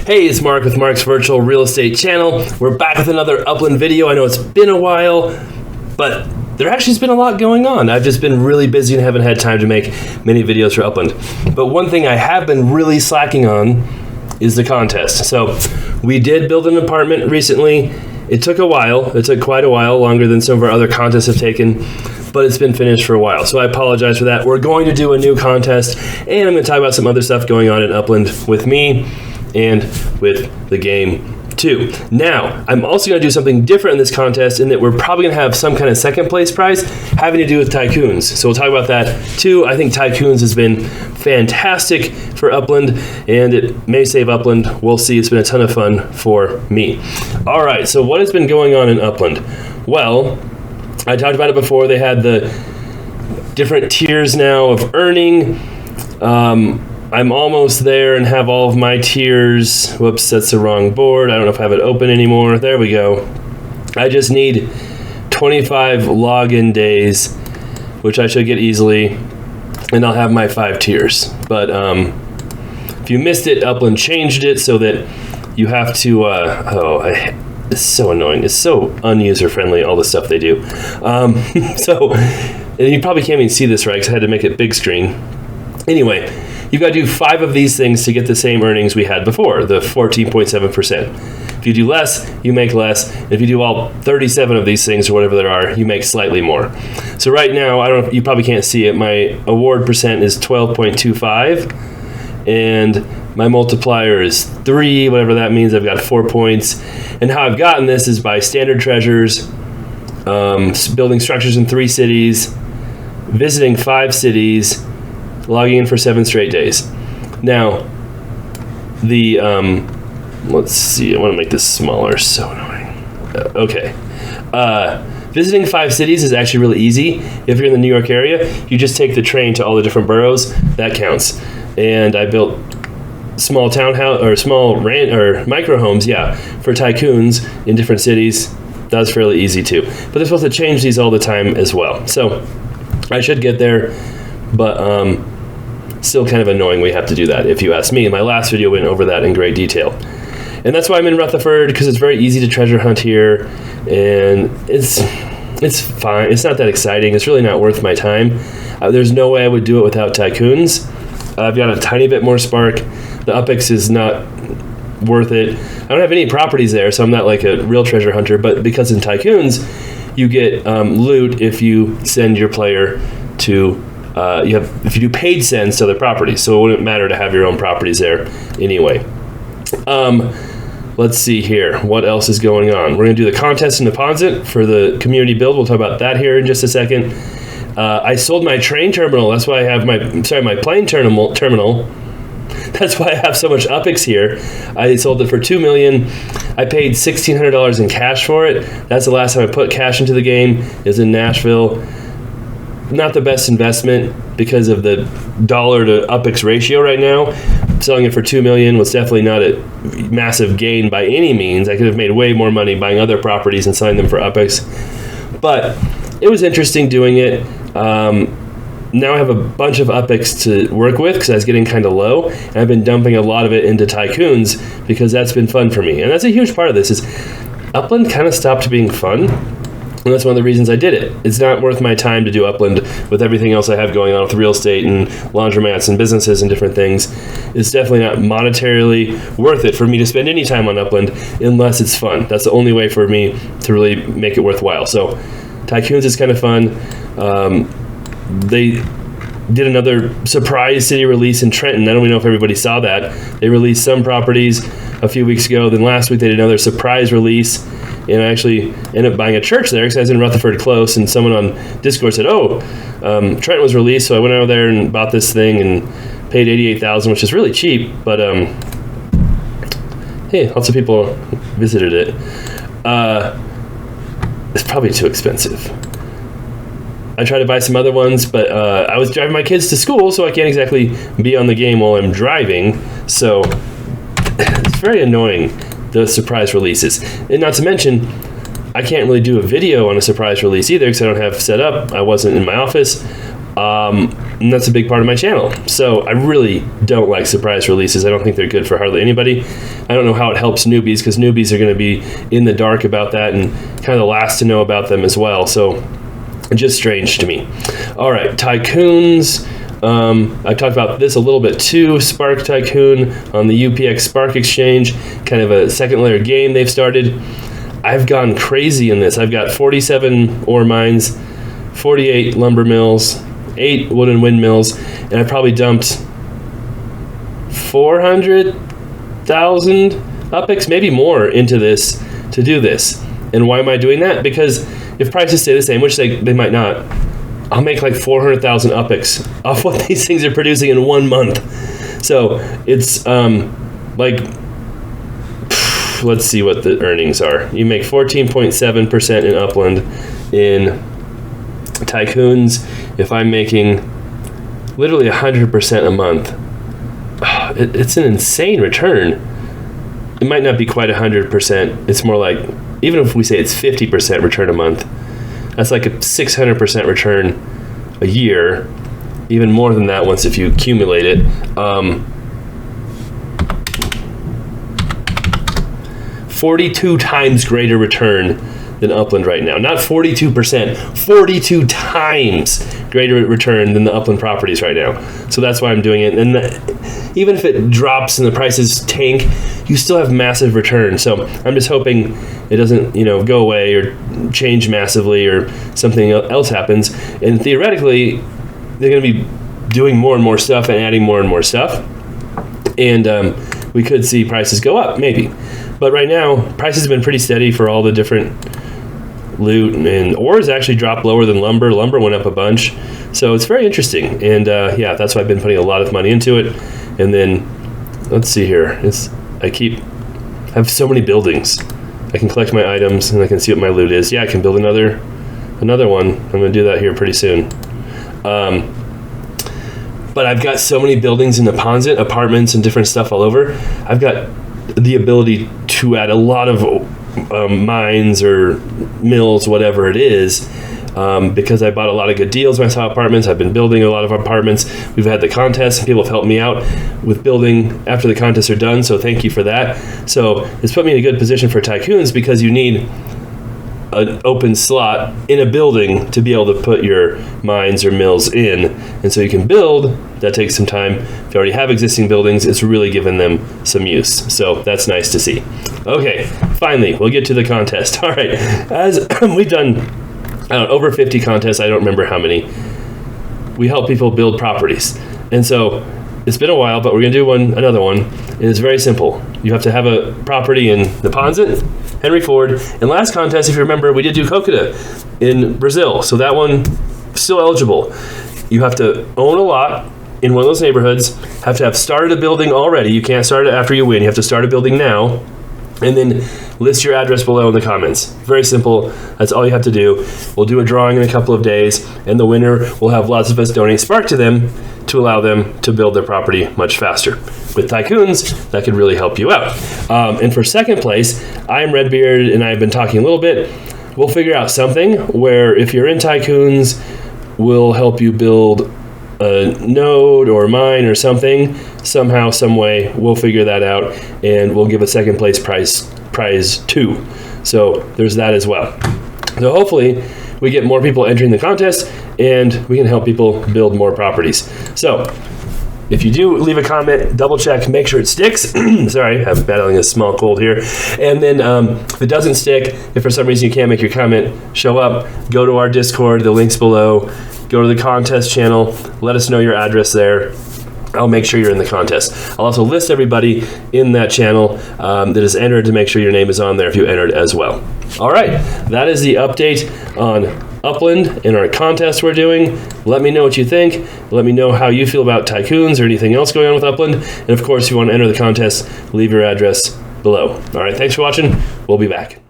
Hey, it's Mark with Mark's Virtual Real Estate Channel. We're back with another Upland video. I know it's been a while, but there actually has been a lot going on. I've just been really busy and haven't had time to make many videos for Upland. But one thing I have been really slacking on is the contest. So we did build an apartment recently. It took a while. It took quite a while, longer than some of our other contests have taken, but it's been finished for a while. So I apologize for that. We're going to do a new contest, and I'm going to talk about some other stuff going on in Upland with me and with the game too. Now, I'm also going to do something different in this contest in that we're probably going to have some kind of second place prize having to do with Tycoons. So we'll talk about that too. I think Tycoons has been fantastic for Upland, and it may save Upland. We'll see. It's been a ton of fun for me. All right, so what has been going on in Upland? Well, I talked about it before. They had the different tiers now of earning. I'm almost there and have all of my tiers. Whoops, that's the wrong board. I don't know if I have it open anymore. There we go. I just need 25 login days, which I should get easily, and I'll have my 5 tiers. But if you missed it, Upland changed it so that you have to, it's so annoying. It's so unuser-friendly, all the stuff they do. And you probably can't even see this right because I had to make it big screen. Anyway, you've got to do 5 of these things to get the same earnings we had before, the 14.7%. If you do less, you make less. If you do all 37 of these things or whatever there are, you make slightly more. So right now, I don't know, you probably can't see it, my award percent is 12.25, and my multiplier is 3, whatever that means. I've got 4 points. And how I've gotten this is by standard treasures, building structures in 3 cities, visiting 5 cities, logging in for 7 straight days. Now, the, let's see, I want to make this smaller, so annoying. Okay. Visiting 5 cities is actually really easy. If you're in the New York area, you just take the train to all the different boroughs. That counts. And I built small townhouse or small micro homes, for Tycoons in different cities. That was fairly easy too. But they're supposed to change these all the time as well. So I should get there, but still kind of annoying we have to do that, if you ask me. My last video went over that in great detail. And that's why I'm in Rutherford, because it's very easy to treasure hunt here, and it's fine. It's not that exciting. It's really not worth my time. There's no way I would do it without Tycoons. I've got a tiny bit more spark. The UPX is not worth it. I don't have any properties there, so I'm not like a real treasure hunter, but because in Tycoons, you get loot if you send your player to if you do paid sends to other properties, so it wouldn't matter to have your own properties there anyway. Let's see here. What else is going on? We're going to do the contest and deposit for the community build. We'll talk about that here in just a second. I sold my train terminal. That's why I have my plane terminal. That's why I have so much UPX here. I sold it for $2 million. I paid $1,600 in cash for it. That's the last time I put cash into the game. Is in Nashville. Not the best investment because of the dollar to UPX ratio right now. Selling it for $2 million was definitely not a massive gain by any means. I could have made way more money buying other properties and selling them for UPX. But it was interesting doing it. Now I have a bunch of UPX to work with because I was getting kind of low. And I've been dumping a lot of it into Tycoons because that's been fun for me. And that's a huge part of this is Upland kind of stopped being fun. And that's one of the reasons I did it. It's not worth my time to do Upland with everything else I have going on with real estate and laundromats and businesses and different things. It's definitely not monetarily worth it for me to spend any time on Upland unless it's fun. That's the only way for me to really make it worthwhile. So Tycoons is kind of fun. They did another surprise city release in Trenton. I don't even know if everybody saw that. They released some properties a few weeks ago. Then last week they did another surprise release. And I actually ended up buying a church there because I was in Rutherford close, and someone on Discord said, Trent was released, so I went over there and bought this thing and paid $88,000, which is really cheap, but hey, lots of people visited it. It's probably too expensive. I tried to buy some other ones, but I was driving my kids to school, so I can't exactly be on the game while I'm driving, so it's very annoying, the surprise releases. And not to mention, I can't really do a video on a surprise release either because I don't have set up. I wasn't in my office. And that's a big part of my channel. So I really don't like surprise releases. I don't think they're good for hardly anybody. I don't know how it helps newbies, because newbies are going to be in the dark about that and kind of the last to know about them as well. So just strange to me. All right, Tycoons. I talked about this a little bit too. Spark Tycoon on the UPX Spark Exchange, kind of a second layer game they've started. I've gone crazy in this. I've got 47 ore mines, 48 lumber mills, 8 wooden windmills, and I probably dumped 400,000 UPX, maybe more, into this to do this. And why am I doing that? Because if prices stay the same, which they might not, I'll make like 400,000 UPX off what these things are producing in 1 month. So it's like, let's see what the earnings are. You make 14.7% in Upland. In Tycoons, if I'm making literally 100% a month, it's an insane return. It might not be quite 100%. It's more like, even if we say it's 50% return a month, that's like a 600% return a year, even more than that once if you accumulate it. 42 times greater return than Upland right now. Not 42%, 42 times greater return than the Upland properties right now. So that's why I'm doing it. And even if it drops and the prices tank, you still have massive return. So I'm just hoping it doesn't, go away or change massively or something else happens. And theoretically, they're going to be doing more and more stuff and adding more and more stuff. And we could see prices go up, maybe. But right now, prices have been pretty steady for all the different loot, and ores actually dropped lower than lumber. Lumber went up a bunch. So it's very interesting. And yeah, that's why I've been putting a lot of money into it. And then, let's see here. I have so many buildings. I can collect my items and I can see what my loot is. Yeah, I can build another one. I'm going to do that here pretty soon. But I've got so many buildings in the Ponzit, apartments and different stuff all over. I've got the ability to add a lot of mines or mills, whatever it is, because I bought a lot of good deals when I saw apartments. I've been building a lot of apartments. We've had the contests, and people have helped me out with building after the contests are done, so thank you for that. So it's put me in a good position for Tycoons, because you need an open slot in a building to be able to put your mines or mills in. And so you can build. That takes some time. If you already have existing buildings, it's really given them some use. So that's nice to see. Okay, finally, we'll get to the contest. All right, as we've done over 50 contests, I don't remember how many, we help people build properties. And so it's been a while, but we're going to do another one. And it's very simple. You have to have a property in the Ponzit, Henry Ford, and last contest, if you remember, we did do Cocada in Brazil. So that one, still eligible. You have to own a lot in one of those neighborhoods, have to have started a building already. You can't start it after you win. You have to start a building now, and then list your address below in the comments. Very simple. That's all you have to do. We'll do a drawing in a couple of days, and the winner will have lots of us donate Spark to them to allow them to build their property much faster. With Tycoons, that could really help you out. And for second place, I'm Redbeard, and I've been talking a little bit. We'll figure out something where if you're in Tycoons, we'll help you build a node or mine or something. Somehow, some way, we'll figure that out, and we'll give a second place prize too. So there's that as well. So hopefully we get more people entering the contest, and we can help people build more properties. So if you do leave a comment, double check, make sure it sticks. Sorry, I'm battling a small cold here. And then if it doesn't stick, if for some reason you can't make your comment show up, go to our Discord, the link's below. Go to the contest channel, let us know your address there. I'll make sure you're in the contest. I'll also list everybody in that channel that is entered to make sure your name is on there if you entered as well. All right, that is the update on Upland and our contest we're doing. Let me know what you think. Let me know how you feel about Tycoons or anything else going on with Upland. And of course, if you want to enter the contest, leave your address below. All right, thanks for watching. We'll be back.